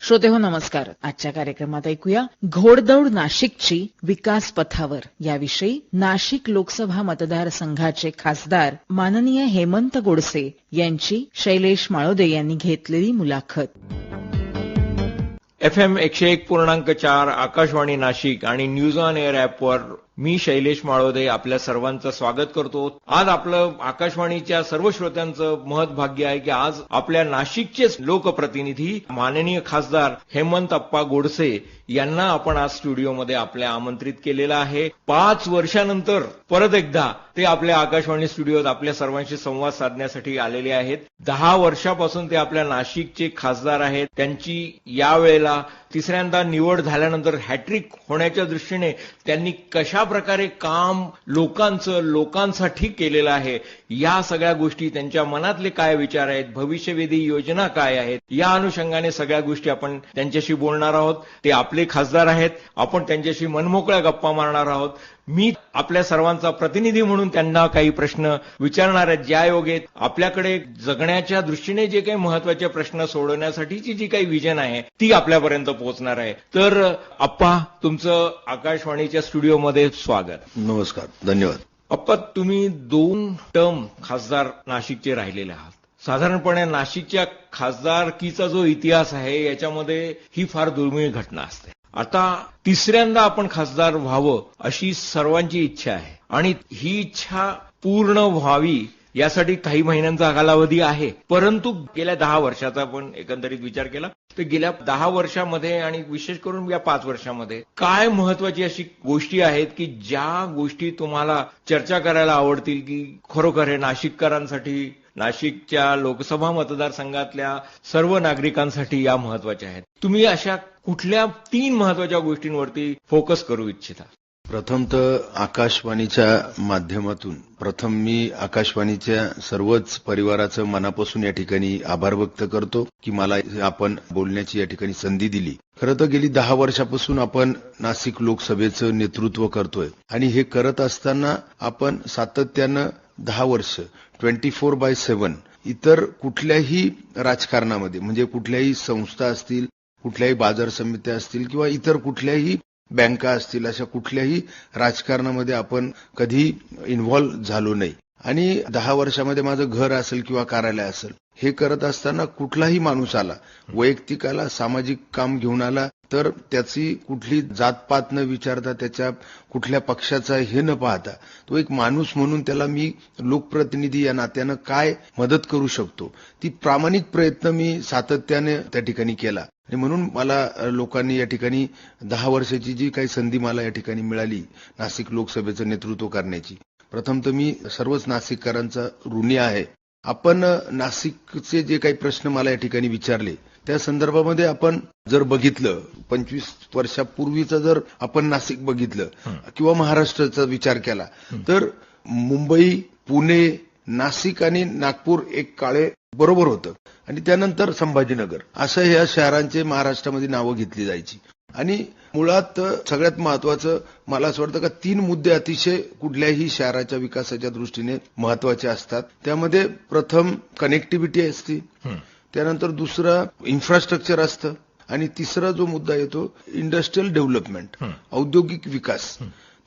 श्रोतेहो नमस्कार. आजच्या कार्यक्रमात ऐकूया घोडदौड नाशिकची विकास पथावर याविषयी नाशिक लोकसभा मतदारसंघाचे खासदार माननीय हेमंत गोडसे यांची शैलेश माळोदे यांनी घेतलेली मुलाखत. FM 101.4 आकाशवाणी नाशिक आणि न्यूज ऑन एअर ॲपवर मी शैलेश माळोदे आपल्या सर्वांचं स्वागत करतो. आज आपलं आकाशवाणीच्या सर्व श्रोत्यांचं महत्भाग्य आहे की आज आपल्या नाशिकचेच लोकप्रतिनिधी माननीय खासदार हेमंत अप्पा गोडसे यांना आपण आज स्टुडिओमध्ये आपल्या आमंत्रित केलेलं आहे. 5 वर्षानंतर परत एकदा ते आपल्या आकाशवाणी स्टुडिओत आपल्या सर्वांशी संवाद साधण्यासाठी आलेले आहेत. 10 वर्षापासून ते आपल्या नाशिकचे खासदार आहेत. त्यांची यावेळेला तिसऱ्यांदा निवड झाल्यानंतर हॅट्रिक होण्याच्या दृष्टीने त्यांनी कशा प्रकारे काम लोकांसाठी केलेलं आहे, या सगळ्या गोष्टी, त्यांच्या मनातले काय विचार आहेत, भविष्यवेधी योजना काय आहेत, या अनुषंगाने सगळ्या गोष्टी आपण त्यांच्याशी बोलणार आहोत. ते आपले खासदार आहेत, आपण त्यांच्याशी मनमोकळ्या गप्पा मारणार आहोत. मी आपल्या सर्वांचा प्रतिनिधी म्हणून त्यांना काही प्रश्न विचारणार आहे, ज्या योगे आपल्याकडे जगण्याच्या दृष्टीने जे काही महत्वाचे प्रश्न सोडवण्यासाठीची जी काही विजन आहे ती आपल्यापर्यंत पोहोचणार आहे. तर अप्पा, तुमचं आकाशवाणीच्या स्टुडिओमध्ये स्वागत. नमस्कार, धन्यवाद. अप्पा, तुम्ही 2 टर्म खासदार नाशिकचे राहिलेले आहात. साधारणपणे नाशिकच्या खासदारकीचा जो इतिहास आहे याच्यामध्ये ही फार दुर्मिळ घटना असते. आता तिसऱ्यांदा आपण खासदार व्हावं अशी सर्वांची इच्छा आहे आणि ही इच्छा पूर्ण व्हावी यासाठी काही महिन्यांचा कालावधी आहे. परंतु गेल्या 10 वर्षाचा आपण एकंदरीत विचार केला तर गेल्या 10 वर्षामध्ये आणि विशेष करून या 5 वर्षामध्ये काय महत्वाची अशी गोष्टी आहेत की ज्या गोष्टी तुम्हाला चर्चा करायला आवडतील की खरोखर हे नाशिककरांसाठी, नाशिकच्या लोकसभा मतदारसंघातल्या सर्व नागरिकांसाठी या महत्वाच्या आहेत? तुम्ही अशा कुठल्या 3 महत्वाच्या गोष्टींवरती फोकस करू इच्छिता? प्रथम तर आकाशवाणीच्या माध्यमातून मी आकाशवाणीच्या सर्वच परिवाराचं मनापासून या ठिकाणी आभार व्यक्त करतो की मला आपण बोलण्याची या ठिकाणी संधी दिली. खरं तर गेली 10 वर्षापासून आपण नाशिक लोकसभेचं नेतृत्व करतोय आणि हे करत असताना आपण सातत्यानं 10 वर्ष 24/7 इतर कुठल्याही राजकारणामध्ये, म्हणजे कुठल्याही संस्था असतील, कुठल्याही बाजार समित्या असतील किंवा इतर कुठल्याही बँका असतील, अशा कुठल्याही राजकारणामध्ये आपण कधी इन्व्हॉल्व झालो नाही. आणि 10 वर्षामध्ये माझं घर असेल किंवा कार्यालय असेल, हे करत असताना कुठलाही माणूस आला, वैयक्तिक आला, सामाजिक काम घेऊन आला, तर त्याची कुठली जातपात न विचारता, त्याच्या कुठल्या पक्षाचा हे न पाहता, तो एक माणूस म्हणून त्याला मी लोकप्रतिनिधी या नात्यानं काय मदत करू शकतो, ती प्रामाणिक प्रयत्न मी सातत्याने त्या ठिकाणी केला. आणि म्हणून मला लोकांनी या ठिकाणी 10 वर्षाची जी काही संधी मला या ठिकाणी मिळाली नाशिक लोकसभेचं नेतृत्व करण्याची, प्रथम तर मी सर्वच नाशिककरांचा ऋणी आहे. आपण नाशिकचे जे काही प्रश्न मला या ठिकाणी विचारले त्या संदर्भामध्ये आपण जर बघितलं, 25 वर्षापूर्वीचं जर आपण नाशिक बघितलं किंवा महाराष्ट्राचा विचार केला तर मुंबई, पुणे, नाशिक आणि नागपूर एक काळे बरोबर होतं आणि त्यानंतर संभाजीनगर, असं या शहरांचे महाराष्ट्रामध्ये नावं घेतली जायची. आणि मुळात सगळ्यात महत्वाचं मला असं वाटतं का 3 मुद्दे अतिशय कुठल्याही शहराच्या विकासाच्या दृष्टीने महत्वाचे असतात. त्यामध्ये प्रथम कनेक्टिव्हिटी असते, त्यानंतर दुसरं इन्फ्रास्ट्रक्चर असतं आणि तिसरा जो मुद्दा येतो इंडस्ट्रियल डेव्हलपमेंट, औद्योगिक विकास.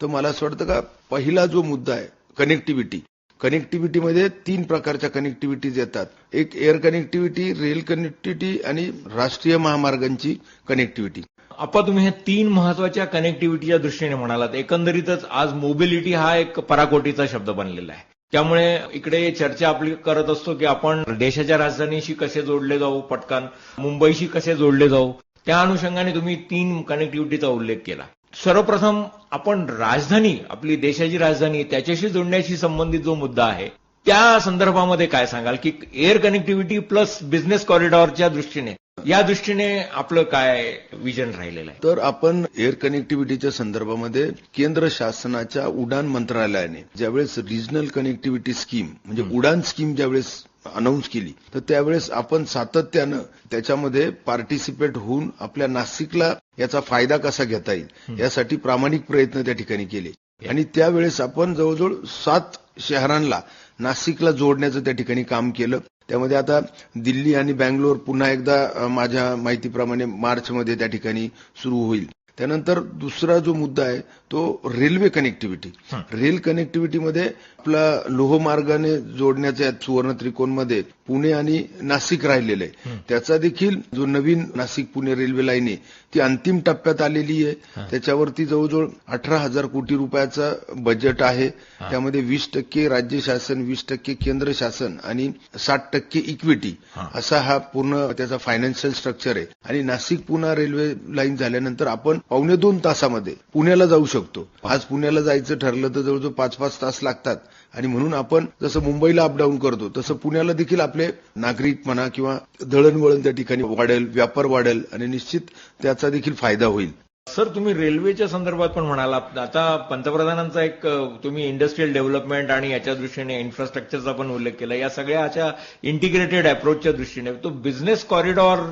तर मला असं वाटतं का पहिला जो मुद्दा आहे कनेक्टिव्हिटी, कनेक्टिव्हिटीमध्ये 3 प्रकारच्या कनेक्टिव्हिटीज येतात. एक एअर कनेक्टिव्हिटी, रेल कनेक्टिव्हिटी आणि राष्ट्रीय महामार्गांची कनेक्टिव्हिटी. अप्पा, तुम्ही हे 3 महत्वाच्या कनेक्टिव्हिटीच्या दृष्टीने म्हणालात. एकंदरीतच आज मोबिलिटी हा एक पराकोटीचा शब्द बनलेला आहे. त्यामुळे इकडे चर्चा आपली करत असतो की आपण देशाच्या राजधानीशी कसे जोडले जाऊ, पटकन मुंबईशी कसे जोडले जाऊ. त्या अनुषंगाने तुम्ही 3 कनेक्टिव्हिटीचा उल्लेख केला. सर्वप्रथम आपण राजधानी, आपली देशाची राजधानी, त्याच्याशी जोडण्याशी संबंधित जो मुद्दा आहे त्या संदर्भामध्ये काय सांगाल की एअर कनेक्टिव्हिटी प्लस बिझनेस कॉरिडॉरच्या दृष्टीने, या दृष्टीने आपलं काय विजन राहिलेलं आहे? तर आपण एअर कनेक्टिव्हिटीच्या संदर्भामध्ये केंद्र शासनाच्या उडान मंत्रालयाने ज्यावेळेस रिजनल कनेक्टिव्हिटी स्कीम म्हणजे उडान स्कीम ज्यावेळेस अनाऊन्स केली तर त्यावेळेस आपण सातत्यानं त्याच्यामध्ये पार्टिसिपेट होऊन आपल्या नाशिकला याचा फायदा कसा घेता येईल यासाठी प्रामाणिक प्रयत्न त्या ठिकाणी केले. आणि त्यावेळेस आपण जवळजवळ 7 शहरांना नाशिकला जोडण्याचं त्या ठिकाणी काम केलं. त्यामध्ये आता दिल्ली आणि बँगलोर पुन्हा एकदा माझ्या माहितीप्रमाणे मार्चमध्ये त्या ठिकाणी सुरू होईल. त्यानंतर दुसरा जो मुद्दा आहे तो रेल्वे कनेक्टिव्हिटी. रेल कनेक्टिव्हिटीमध्ये आपला लोहमार्गाने जोडण्याच्या सुवर्ण त्रिकोणमध्ये पुणे आणि नाशिक राहिलेलं आहे. त्याचा देखील जो नवीन नाशिक पुणे रेल्वे लाईन आहे ती अंतिम टप्प्यात आलेली आहे. त्याच्यावरती जवळजवळ 18,000 कोटी रुपयाचा बजेट आहे. त्यामध्ये 20% राज्य शासन, 20% केंद्र शासन आणि 60% इक्विटी असा हा पूर्ण त्याचा फायनान्शियल स्ट्रक्चर आहे. आणि नाशिक पुणे रेल्वे लाईन झाल्यानंतर आपण 2.25 तासामध्ये पुण्याला जाऊ शकतो. आज पुण्याला जायचं ठरलं तर जवळजवळ 5-5 तास लागतात. आणि म्हणून आपण जसं मुंबईला अपडाऊन करतो तसं पुण्याला देखील आपले नागरिक म्हणा किंवा दळणवळण त्या ठिकाणी वाढेल, व्यापार वाढेल आणि निश्चित त्याचा देखील फायदा होईल. सर, तुम्ही रेल्वेच्या संदर्भात पण म्हणालात. आता पंतप्रधानांचा एक तुम्ही इंडस्ट्रियल डेव्हलपमेंट आणि याच्या दृष्टीने इन्फ्रास्ट्रक्चरचा पण उल्लेख केला. या सगळ्या अशा इंटिग्रेटेड अप्रोचच्या दृष्टीने तो बिझनेस कॉरिडॉर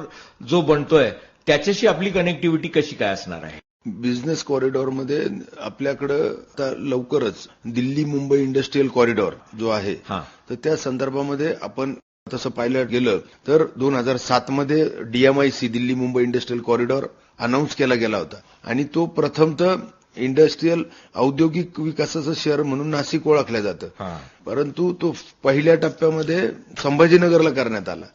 जो बनतोय त्याच्याशी आपली कनेक्टिव्हिटी कशी काय असणार आहे? बिझनेस कॉरिडॉरमध्ये आपल्याकडं आता लवकरच दिल्ली मुंबई इंडस्ट्रियल कॉरिडॉर जो आहे तर त्या संदर्भामध्ये आपण तसं पाहिलं गेलं तर 2007 मध्ये DMIC Delhi Mumbai industrial corridor announce केला गेला होता. आणि तो प्रथमतः इंडस्ट्रियल औद्योगिक विकासाचं शहर म्हणून नाशिक ओळखलं जातं. परंतु तो पहिल्या टप्प्यामध्ये संभाजीनगरला करण्यात आला.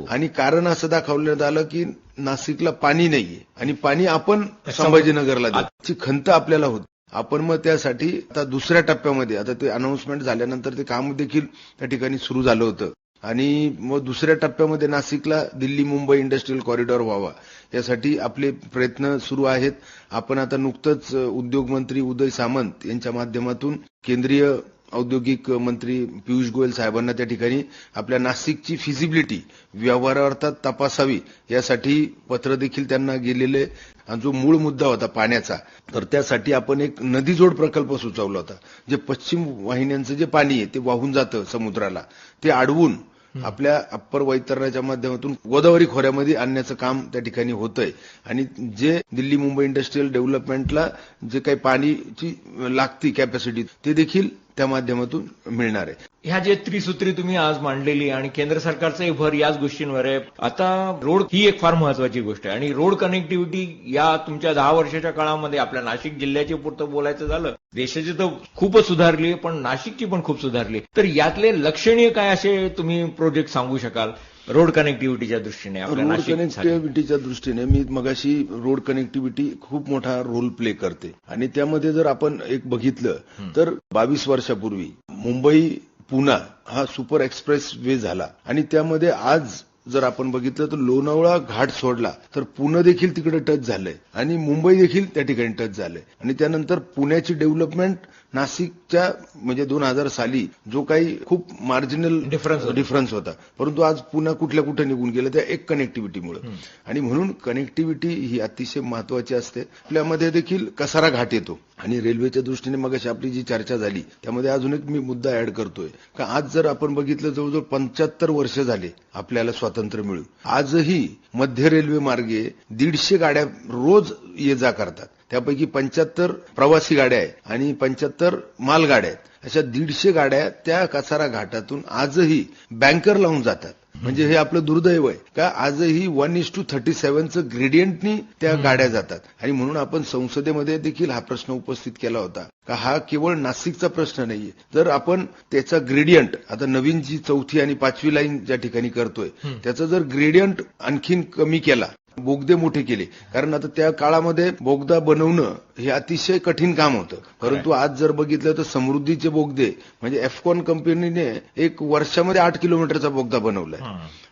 आणि कारण असं दाखवण्यात आलं की नाशिकला पाणी नाहीये आणि पाणी आपण संभाजीनगरला द्यायची खंत आपल्याला होती. आपण मग त्यासाठी आता दुसऱ्या टप्प्यामध्ये आता ते अनाऊन्समेंट झाल्यानंतर ते काम देखील त्या ठिकाणी सुरू झालं होतं. आणि मग दुसऱ्या टप्प्यामध्ये नाशिकला दिल्ली मुंबई इंडस्ट्रियल कॉरिडॉर व्हावा यासाठी आपले प्रयत्न सुरू आहेत. आपण आता नुकतंच उद्योग मंत्री उदय सामंत यांच्या माध्यमातून केंद्रीय औद्योगिक मंत्री पियुष गोयल साहेबांना त्या ठिकाणी आपल्या नाशिकची फिजिबिलिटी व्यवहारार्थात तपासावी यासाठी पत्र देखील त्यांना गेलेले. आणि जो मूळ मुद्दा होता पाण्याचा तर त्यासाठी आपण एक नदीजोड प्रकल्प सुचवला होता. जे पश्चिम वाहिन्यांचं जे पाणी आहे ते वाहून जातं समुद्राला ते अडवून आपल्या अप्पर वैतरणाच्या माध्यमातून गोदावरी खोऱ्यामध्ये आणण्याचं काम त्या ठिकाणी होतंय. आणि जे दिल्ली मुंबई इंडस्ट्रियल डेव्हलपमेंटला जे काही पाणीची लागती कॅपॅसिटी ते देखील त्या माध्यमातून मिळणार आहे. ह्या जे त्रिसूत्री तुम्ही आज मांडलेली आणि केंद्र सरकारचाही भर याच गोष्टींवर आहे. आता रोड ही एक फार महत्वाची गोष्ट आहे आणि रोड कनेक्टिव्हिटी या तुमच्या 10 वर्षाच्या काळामध्ये आपल्या नाशिक जिल्ह्याची पुरतं बोलायचं झालं देशाची तर खूपच सुधारली पण नाशिकची पण खूप सुधारली. तर यातले लक्षणीय काय असे तुम्ही प्रोजेक्ट सांगू शकाल रोड कनेक्टिव्हिटीच्या दृष्टीने? रोड कनेक्टिव्हिटीच्या दृष्टीने मी मगाशी रोड कनेक्टिव्हिटी खूप मोठा रोल प्ले करते. आणि त्यामध्ये जर आपण एक बघितलं तर 22 वर्षापूर्वी मुंबई पुणे हा सुपर एक्सप्रेस वे झाला. आणि त्यामध्ये आज जर आपण बघितलं तर लोणावळा घाट सोडला तर पुणे देखील तिकडे टच झालंय आणि मुंबई देखील त्या ठिकाणी टच झालंय. आणि त्यानंतर पुण्याची डेव्हलपमेंट नाशिकच्या म्हणजे 2000 साली जो काही खूप मार्जिनल डिफरन्स होता परंतु आज पुन्हा कुठे निघून गेलं त्या एक कनेक्टिव्हिटीमुळे. आणि म्हणून कनेक्टिव्हिटी ही अतिशय महत्वाची असते. आपल्यामध्ये देखील कसारा घाट येतो आणि रेल्वेच्या दृष्टीने मगाशी आपली जी चर्चा झाली त्यामध्ये अजून एक मी मुद्दा ऍड करतोय का आज जर आपण बघितलं जवळजवळ 75 वर्ष झाले आपल्याला स्वातंत्र्य मिळून आजही मध्य रेल्वे मार्गे 150 गाड्या रोज ये जा करतात. त्यापैकी 75 प्रवासी गाड्या आहेत आणि 75 मालगाड्या आहेत. अशा 150 गाड्या त्या कसारा घाटातून आजही बँकर लावून जातात. म्हणजे हे आपलं दुर्दैव आहे का आजही 1:37चं ग्रेडियंटनी त्या गाड्या जातात. आणि म्हणून आपण संसदेमध्ये देखील हा प्रश्न उपस्थित केला होता का हा केवळ नाशिकचा प्रश्न नाहीये. जर आपण त्याचा ग्रेडियंट आता नवीन जी 4थी आणि 5वी लाईन ज्या ठिकाणी करतोय त्याचा जर ग्रेडियंट आणखीन कमी केला बोगदे मोठे केले कारण आता त्या काळामध्ये बोगदा बनवणं हे अतिशय कठीण काम होतं. परंतु आज जर बघितलं तर समृद्धीचे बोगदे म्हणजे एफकॉन कंपनीने एक वर्षामध्ये 8 किलोमीटरचा बोगदा बनवलाय.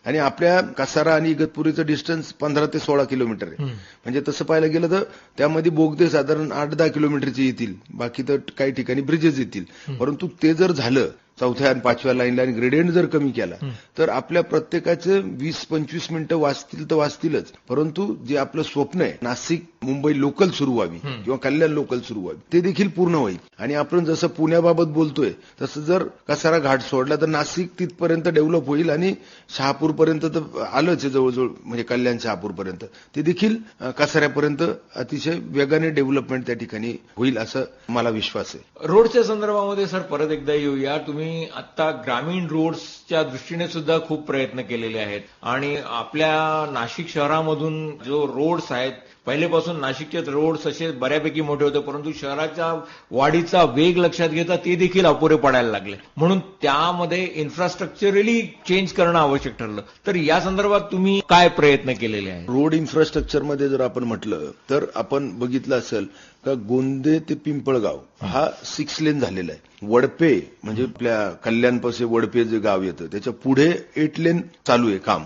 आणि आपल्या कसारा आणि इगतपुरीचं डिस्टन्स 15 ते 16 किलोमीटर आहे. म्हणजे तसं पाहायला गेलं तर त्यामध्ये बोगदे साधारण 8-10 किलोमीटरचे येतील. बाकी तर काही ठिकाणी ब्रिजेस येतील. परंतु ते जर झालं 4थ्या आणि 5व्या लाईनला आणि ग्रेडियंट जर कमी केला तर आपल्या प्रत्येकाचे 20-25 मिनिटं वाचतील तर वाचतीलच. परंतु जे आपलं स्वप्न आहे नाशिक मुंबई लोकल सुरू व्हावी किंवा कल्याण लोकल सुरू व्हावी ते देखील पूर्ण होईल. आणि आपण जसं पुण्याबाबत बोलतोय तसं जर कसारा घाट सोडला तर नाशिक तिथपर्यंत डेव्हलप होईल आणि शहापूरपर्यंत तर आलंच आहे जवळजवळ म्हणजे कल्याण शहापूरपर्यंत ते देखील कसाऱ्यापर्यंत अतिशय वेगाने डेव्हलपमेंट त्या ठिकाणी होईल असं मला विश्वास आहे. रोडच्या संदर्भामध्ये सर परत एकदा येऊया. तुम्ही तुम्ही आता ग्रामीण रोड्सच्या दृष्टीने सुद्धा खूप प्रयत्न केलेले आहेत आणि आपल्या नाशिक शहरामधून जो रोड्स आहेत, पहिलेपासून नाशिकचे रोड्स असे बऱ्यापैकी मोठे होते, परंतु शहराच्या वाढीचा वेग लक्षात घेता ते देखील अपुरे पडायला लागले. म्हणून त्यामध्ये इन्फ्रास्ट्रक्चरली चेंज करणं आवश्यक ठरलं. तर या संदर्भात तुम्ही काय प्रयत्न केलेले आहेत? रोड इन्फ्रास्ट्रक्चरमध्ये जर आपण म्हटलं तर आपण बघितलं असेल का गोंदे ते पिंपळगाव हा 6 लेन झालेला आहे. वडपे म्हणजे आपल्या कल्याणपासे वडपे जे गाव येतं त्याच्या पुढे 8 लेन चालू आहे काम.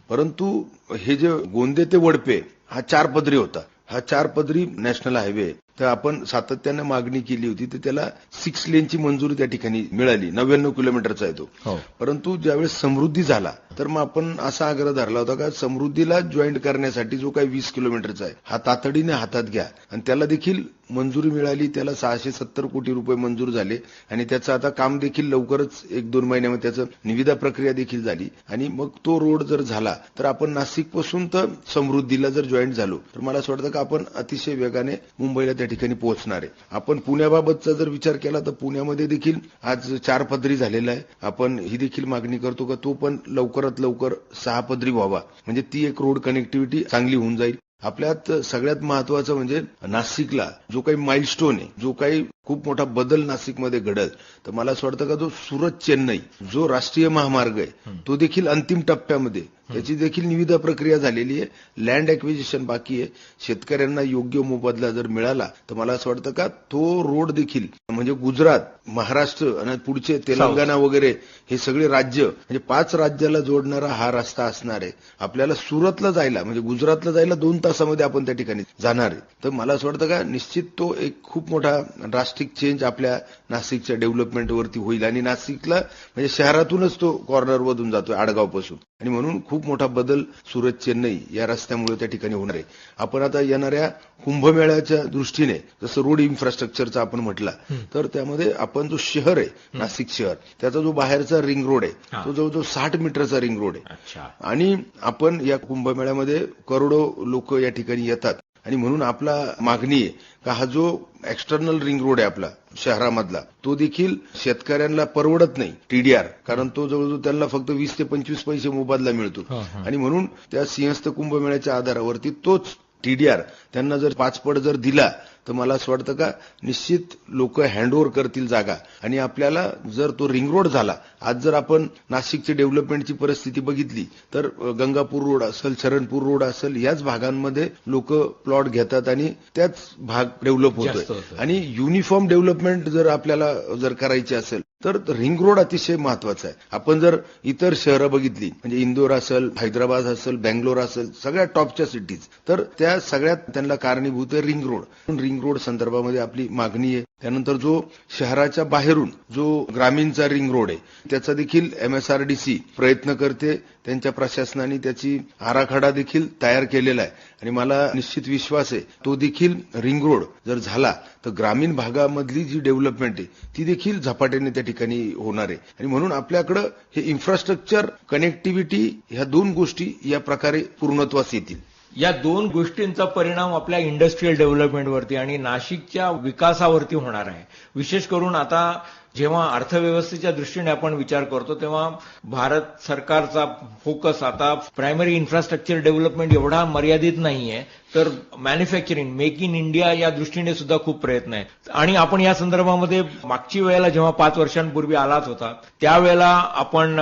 परंतु हे जे गोंदे ते वडपे हा 4 पदरी होता. हा 4 पदरी नॅशनल हायवे तर आपण सातत्याने मागणी केली होती तर त्याला 6 लेनची मंजुरी त्या ठिकाणी मिळाली. 99 किलोमीटरचा आहे तो. परंतु ज्यावेळेस समृद्धी झाला तर मग आपण असा आग्रह धरला होता का समृद्धीला जॉईंट करण्यासाठी जो काही 20 किलोमीटरचा आहे हा तातडीने हातात घ्या आणि त्याला देखील मंजुरी मिळाली. त्याला 670 कोटी रुपये मंजूर झाले आणि त्याचं आता काम देखील लवकरच 1-2 महिन्यामध्ये त्याचं निविदा प्रक्रिया देखील झाली आणि मग तो रोड जर झाला तर आपण नाशिकपासून तर समृद्धीला जर जॉईंट झालो तर मला असं वाटतं का आपण अतिशय वेगाने मुंबईला त्या ठिकाणी पोहोचणार आहे. आपण पुण्याबाबतचा जर विचार केला तर पुण्यामध्ये देखील आज 4 पदरी झालेला आहे. आपण ही देखील मागणी करतो का तो पण लवकरात लवकर 6 पदरी व्हावा म्हणजे ती एक रोड कनेक्टिव्हिटी चांगली होऊन जाईल. आपल्यात सगळ्यात महत्वाचं म्हणजे नाशिकला जो काही माइलस्टोन आहे, जो काही खूप मोठा बदल नाशिकमध्ये घडल तर मला असं वाटतं का जो सुरत चेन्नई जो राष्ट्रीय महामार्ग आहे तो देखील अंतिम टप्प्यामध्ये त्याची देखील निविदा प्रक्रिया झालेली आहे. लँड ॲक्विजिशन बाकी आहे. शेतकऱ्यांना योग्य मोबदला जर मिळाला तर मला असं वाटतं का तो रोड देखील म्हणजे गुजरात, महाराष्ट्र आणि पुढचे तेलंगणा वगैरे हे सगळे राज्य म्हणजे 5 राज्याला जोडणारा हा रस्ता असणार आहे. आपल्याला सुरतला जायला म्हणजे गुजरातला जायला 2 तासामध्ये आपण त्या ठिकाणी जाणार आहे. तर मला असं वाटतं का निश्चित तो एक खूप मोठा ड्रास्टिक चेंज आपल्या नाशिकच्या डेव्हलपमेंटवरती होईल आणि नाशिकला म्हणजे शहरातूनच तो कॉर्नरमधून जातोय आडगावपासून आणि म्हणून खूप मोठा बदल सुरत चेन्नई या रस्त्यामुळे त्या ठिकाणी होणार आहे. आपण आता येणाऱ्या कुंभमेळ्याच्या दृष्टीने जसं रोड इन्फ्रास्ट्रक्चरचा आपण म्हटला तर त्यामध्ये आपण जो शहर आहे नाशिक शहर त्याचा जो बाहेरचा रिंग रोड आहे तो जवळजवळ 60 मीटरचा रिंग रोड आहे आणि आपण या कुंभमेळ्यामध्ये करोडो लोक या ठिकाणी येतात आणि म्हणून आपला मागणी आहे का हा जो एक्सटर्नल रिंग रोड आहे आपला शहरामधला तो देखील शेतकऱ्यांना परवडत नाही टीडीआर कारण तो जवळजवळ त्यांना फक्त 20 ते 25 पैसे मोबदला मिळतो आणि म्हणून त्या सिंहस्थ कुंभमेळ्याच्या आधारावरती तोच टीडीआर त्यांना जर 5 पट जर दिला तर मला असं वाटतं का निश्चित लोक हँडओव्हर करतील जागा आणि आपल्याला जर तो रिंग रोड झाला आज जर आपण नाशिकची डेव्हलपमेंटची परिस्थिती बघितली तर गंगापूर रोड असेल, शरणपूर रोड असेल याच भागांमध्ये लोक प्लॉट घेतात आणि त्याच भाग डेव्हलप होतोय आणि युनिफॉर्म डेव्हलपमेंट जर आपल्याला जर करायची असेल तर रिंग रोड अतिशय महत्वाचा आहे. आपण जर इतर शहरं बघितली म्हणजे इंदोर असेल, हैदराबाद असेल, बेंगलोर असेल सगळ्या टॉपच्या सिटीज तर त्या सगळ्यात त्यांना कारणीभूत आहे रिंग रोड. रिंग रोड संदर्भामध्ये आपली मागणी आहे. त्यानंतर जो शहराच्या बाहेरून जो ग्रामीणचा रिंग रोड आहे त्याचा देखील MSRDC प्रयत्न करते. त्यांच्या प्रशासनाने त्याची आराखडा देखील तयार केलेला आहे आणि मला निश्चित विश्वास आहे तो देखील रिंग रोड जर झाला तर ग्रामीण भागामधली जी डेव्हलपमेंट आहे ती देखील झपाट्याने त्या ठिकाणी होणार आहे आणि म्हणून आपल्याकडे हे इन्फ्रास्ट्रक्चर कनेक्टिव्हिटी ह्या 2 गोष्टी या प्रकारे पूर्णत्वास येतील. या 2 गोष्टींचा परिणाम आपल्या इंडस्ट्रियल डेव्हलपमेंटवरती आणि नाशिकच्या विकासावरती होणार आहे. विशेष करून आता जेव्हा अर्थव्यवस्थेच्या दृष्टीने आपण विचार करतो तेव्हा भारत सरकारचा फोकस आता प्रायमरी इन्फ्रास्ट्रक्चर डेव्हलपमेंट एवढा मर्यादित नाहीये तर मॅन्युफॅक्चरिंग मेक इन इंडिया या दृष्टीने सुद्धा खूप प्रयत्न आहे आणि आपण या संदर्भामध्ये मागची वेळेला जेव्हा 5 वर्षांपूर्वी आलाच होता त्यावेळेला आपण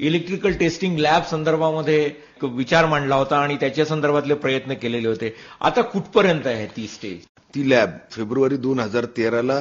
इलेक्ट्रिकल टेस्टिंग लॅब संदर्भामध्ये विचार मांडला होता आणि त्याच्या संदर्भातले प्रयत्न केलेले होते. आता कुठपर्यंत आहे ती स्टेज? ती लॅब फेब्रुवारी 2013ला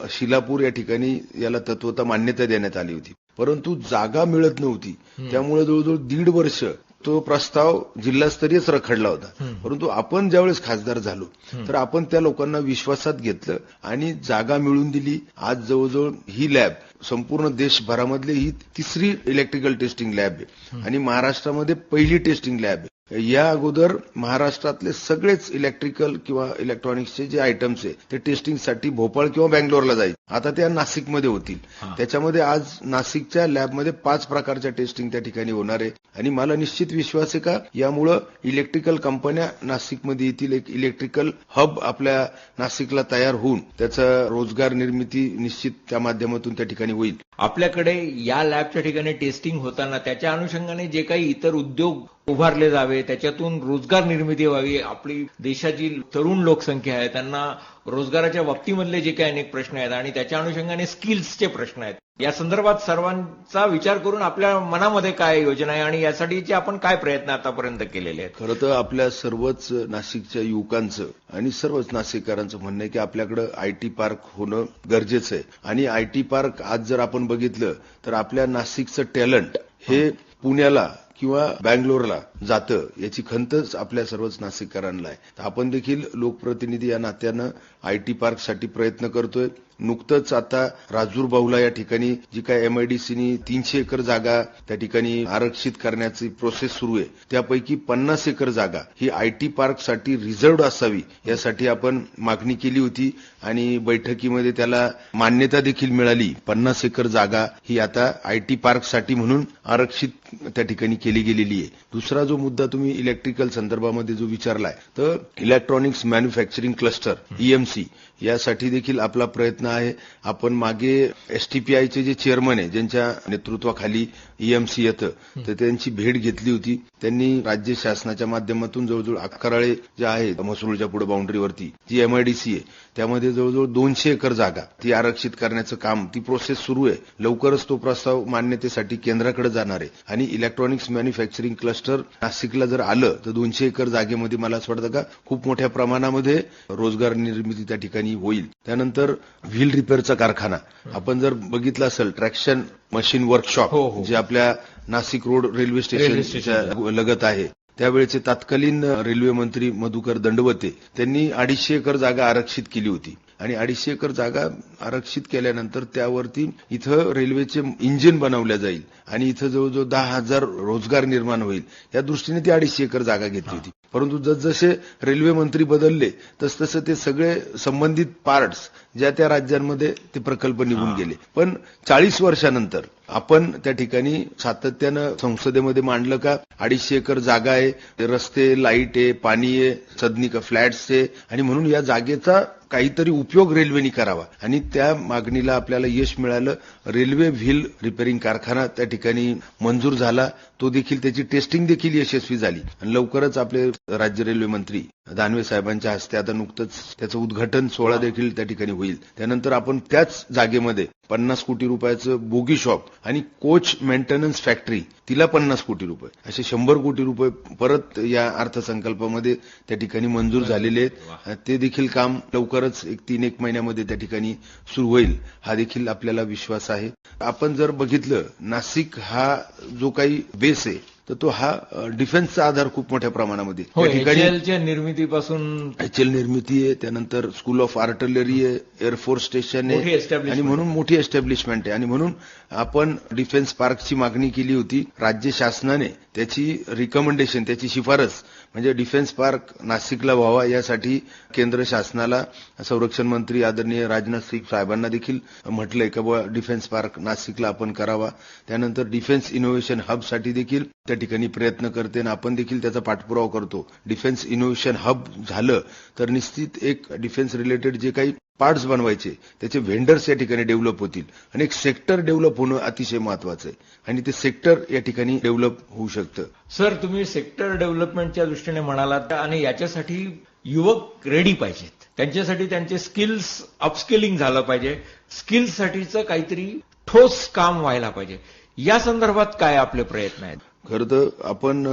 शिलापूर या ठिकाणी याला तत्वता मान्यता देण्यात आली होती परंतु जागा मिळत नव्हती. त्यामुळे जवळजवळ 1.5 वर्ष तो प्रस्ताव जिल्हास्तरीयच रखडला होता. परंतु आपण ज्यावेळेस खासदार झालो तर आपण त्या लोकांना विश्वासात घेतलं आणि जागा मिळवून दिली. आज जवळजवळ ही लॅब संपूर्ण देशभरामधली ही 3री इलेक्ट्रिकल टेस्टिंग लॅब आहे आणि महाराष्ट्रामध्ये पहिली टेस्टिंग लॅब आहे. या अगोदर महाराष्ट्रातले सगळेच इलेक्ट्रिकल किंवा इलेक्ट्रॉनिक्सचे जे आयटम्स आहे ते टेस्टिंगसाठी भोपाळ किंवा बँगलोरला जाईल. आता त्या नाशिकमध्ये होतील. त्याच्यामध्ये आज नाशिकच्या लॅबमध्ये 5 प्रकारच्या टेस्टिंग त्या ठिकाणी होणार आहे आणि मला निश्चित विश्वास आहे का यामुळं इलेक्ट्रिकल कंपन्या नाशिकमध्ये येतील. एक इलेक्ट्रिकल हब आपल्या नाशिकला तयार होऊन त्याचा रोजगार निर्मिती निश्चित त्या माध्यमातून त्या ठिकाणी होईल. आपल्याकडे या लॅबच्या ठिकाणी टेस्टिंग होताना त्याच्या अनुषंगाने जे काही इतर उद्योग उभारले जावे, त्याच्यातून रोजगार निर्मिती व्हावी. आपली देशाची तरुण लोकसंख्या आहे, त्यांना रोजगाराच्या बाबतीमधले जे काही अनेक प्रश्न आहेत आणि त्याच्या अनुषंगाने स्किल्सचे प्रश्न आहेत, या संदर्भात सर्वांचा विचार करून आपल्या मनामध्ये काय योजना आहे आणि यासाठीचे आपण काय प्रयत्न आतापर्यंत केलेले आहेत? खरं तर आपल्या सर्वच नाशिकच्या युवकांचं आणि सर्वच नाशिककरांचं म्हणणं आहे की आपल्याकडे आयटी पार्क होणं गरजेचं आहे आणि आयटी पार्क आज जर आपण बघितलं तर आपल्या नाशिकचं टॅलेंट हे पुण्याला किंवा बँगलोरला जातं याची खंतच आपल्या सर्वच नाशिककरांना आहे. तर आपण देखील लोकप्रतिनिधी या नात्यानं आयटी पार्कसाठी प्रयत्न करतोय. नुकतंच आता राजूर बाहुला या ठिकाणी जी काय एमआयडीसीनी 300 एकर जागा त्या ठिकाणी आरक्षित करण्याची प्रोसेस सुरू आहे, त्यापैकी 50 एकर जागा ही आयटी पार्कसाठी रिझर्व्ड असावी यासाठी आपण मागणी केली होती आणि बैठकीमध्ये त्याला मान्यता देखील मिळाली. 50 एकर जागा ही आता आयटी पार्कसाठी म्हणून आरक्षित त्या ठिकाणी केली गेलेली आहे. दुसरा जो मुद्दा तुम्ही इलेक्ट्रिकल संदर्भामध्ये जो विचारलाय तर इलेक्ट्रॉनिक्स मॅन्युफॅक्चरिंग क्लस्टर ईएमसी यासाठी देखील आपला प्रयत्न आहे. आपण मागे एसटीपीआयचे जे चेअरमन आहे ज्यांच्या नेतृत्वाखाली ईएमसी येतं तर त्यांची भेट घेतली होती. त्यांनी राज्य शासनाच्या माध्यमातून जवळजवळ 11 जे आहेत म्हसरूळच्या पुढे बाउंड्रीवरती जी एमआयडीसी आहे त्यामध्ये जवळजवळ 200 एकर जागा ती आरक्षित करण्याचं काम ती प्रोसेस सुरू आहे. लवकरच तो प्रस्ताव मान्यतेसाठी केंद्राकडे जाणार आहे आणि इलेक्ट्रॉनिक्स मॅन्युफॅक्चरिंग क्लस्टर नाशिकला जर आलं तर 200 एकर जागेमध्ये मला असं वाटतं का खूप मोठ्या प्रमाणामध्ये रोजगार निर्मिती त्या ठिकाणी होईल. त्यानंतर व्हील रिपेअरचा कारखाना आपण जर बघितलं असेल ट्रॅक्शन मशीन वर्कशॉप जे आपल्या नाशिक रोड रेल्वे स्टेशनच्या लगत आहे, त्यावेळेचे तत्कालीन रेल्वे मंत्री मधुकर दंडवते त्यांनी 250 एकर जागा आरक्षित केली होती आणि 250 एकर जागा आरक्षित केल्यानंतर त्यावरती इथं रेल्वेचे इंजिन बनवल्या जाईल आणि इथं जवळजवळ 10,000 रोजगार निर्माण होईल या दृष्टीने ती 250 एकर जागा घेतली होती. परंतु जसजसे रेल्वे मंत्री बदलले तसतसं ते सगळे संबंधित पार्ट्स ज्या त्या राज्यांमध्ये ते प्रकल्प निघून गेले. पण 40 वर्षानंतर आपण त्या ठिकाणी सातत्यानं संसदेमध्ये मांडलं का 250 एकर जागा आहे, रस्ते, लाईट आहे, पाणी आहे, सदनिक फ्लॅट्स आहे आणि म्हणून या जागेचा काहीतरी उपयोग रेल्वेने करावा आणि त्या मागणीला आपल्याला यश मिळालं. रेल्वे व्हील रिपेअरिंग कारखाना त्या ठिकाणी मंजूर झाला. तो देखील त्याची टेस्टिंग देखील यशस्वी झाली आणि लवकरच आपले राज्य रेल्वे मंत्री दानवे साहेबांच्या हस्ते आता नुकतंच त्याचं उद्घाटन सोहळा देखील त्या ठिकाणी होईल. त्यानंतर आपण त्याच जागेमध्ये 50 कोटी रुपयाचं बोगी शॉप आणि कोच मेंटेनन्स फॅक्टरी तिला 50 कोटी रुपये असे 100 कोटी रुपये परत या अर्थसंकल्पामध्ये त्या ठिकाणी मंजूर झालेले आहेत. ते देखील काम लवकरच 3-1 महिन्यामध्ये त्या ठिकाणी सुरू होईल हा देखील आपल्याला विश्वास आहे. आपण जर बघितलं नाशिक हा जो काही बेस आहे तर तो हा डिफेन्सचा आधार खूप मोठ्या प्रमाणामध्ये एचएलच्या निर्मितीपासून एचएल निर्मिती आहे, त्यानंतर स्कूल ऑफ आर्टिलरी आहे, एअरफोर्स स्टेशन आहे आणि म्हणून मोठी एस्टॅब्लिशमेंट आहे आणि म्हणून आपण डिफेन्स पार्कची मागणी केली होती. राज्य शासनाने त्याची रिकमेंडेशन त्याची शिफारस म्हणजे डिफेन्स पार्क नाशिकला व्हावा यासाठी केंद्र शासनाला संरक्षण मंत्री आदरणीय राजनाथ सिंग साहेबांना देखील म्हटलंय की बाबा डिफेन्स पार्क नाशिकला आपण करावा. त्यानंतर डिफेन्स इनोव्हेशन हबसाठी देखील त्या ठिकाणी प्रयत्न करते आणि आपण देखील त्याचा पाठपुरावा करतो. डिफेन्स इनोव्हेशन हब झालं तर निश्चित एक डिफेन्स रिलेटेड जे काही पार्ट्स बनवायचे त्याचे व्हेंडर्स या ठिकाणी डेव्हलप होतील आणि एक सेक्टर डेव्हलप होणं अतिशय महत्वाचं आहे आणि ते सेक्टर या ठिकाणी डेव्हलप होऊ शकतं. सर, तुम्ही सेक्टर डेव्हलपमेंटच्या दृष्टीने म्हणालात आणि याच्यासाठी युवक रेडी पाहिजेत, त्यांच्यासाठी त्यांचे स्किल्स अपस्किलिंग झालं पाहिजे, स्किल्ससाठीचं काहीतरी ठोस काम व्हायला पाहिजे. या संदर्भात काय आपले प्रयत्न आहेत? खरं तर आपण